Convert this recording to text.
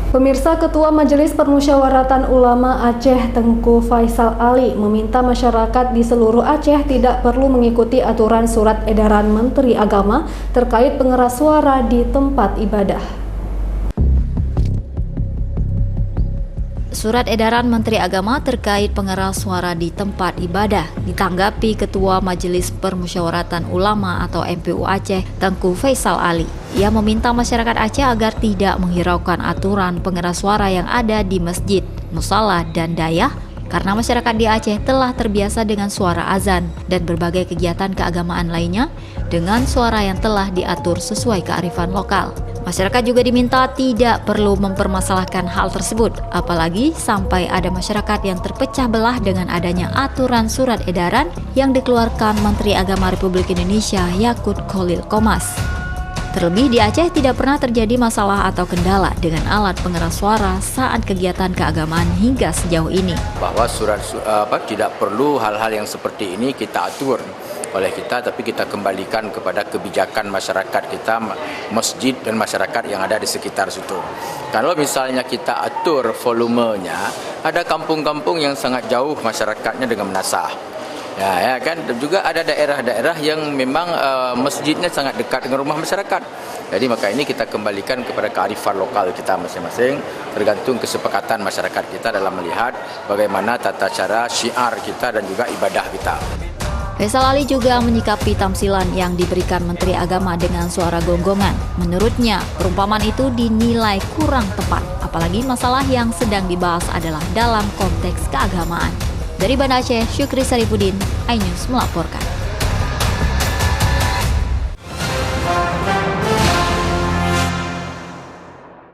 Pemirsa, Ketua Majelis Permusyawaratan Ulama Aceh Tengku Faisal Ali meminta masyarakat di seluruh Aceh tidak perlu mengikuti aturan surat edaran Menteri Agama terkait pengeras suara di tempat ibadah. Surat edaran Menteri Agama terkait pengeras suara di tempat ibadah ditanggapi Ketua Majelis Permusyawaratan Ulama atau MPU Aceh Tengku Faisal Ali. Ia meminta masyarakat Aceh agar tidak menghiraukan aturan pengeras suara yang ada di masjid, musala, dan dayah karena masyarakat di Aceh telah terbiasa dengan suara azan dan berbagai kegiatan keagamaan lainnya dengan suara yang telah diatur sesuai kearifan lokal. Masyarakat juga diminta tidak perlu mempermasalahkan hal tersebut, apalagi sampai ada masyarakat yang terpecah belah dengan adanya aturan surat edaran yang dikeluarkan Menteri Agama Republik Indonesia Yakut Kholil Qomas. Terlebih di Aceh tidak pernah terjadi masalah atau kendala dengan alat pengeras suara saat kegiatan keagamaan hingga sejauh ini. Bahwa tidak perlu hal-hal yang seperti ini kita atur oleh kita, tapi kita kembalikan kepada kebijakan masyarakat kita, masjid dan masyarakat yang ada di sekitar situ. Kalau misalnya kita atur volumenya, ada kampung-kampung yang sangat jauh masyarakatnya dengan menasah. Ya kan, dan juga ada daerah-daerah yang memang masjidnya sangat dekat dengan rumah masyarakat. Jadi maka ini kita kembalikan kepada kearifan lokal kita masing-masing, tergantung kesepakatan masyarakat kita dalam melihat bagaimana tata cara syiar kita dan juga ibadah kita. Faisal Ali juga menyikapi tamsilan yang diberikan Menteri Agama dengan suara gonggongan. Menurutnya, perumpamaan itu dinilai kurang tepat, apalagi masalah yang sedang dibahas adalah dalam konteks keagamaan. Dari Banda Aceh, Syukri Saripudin, iNews melaporkan.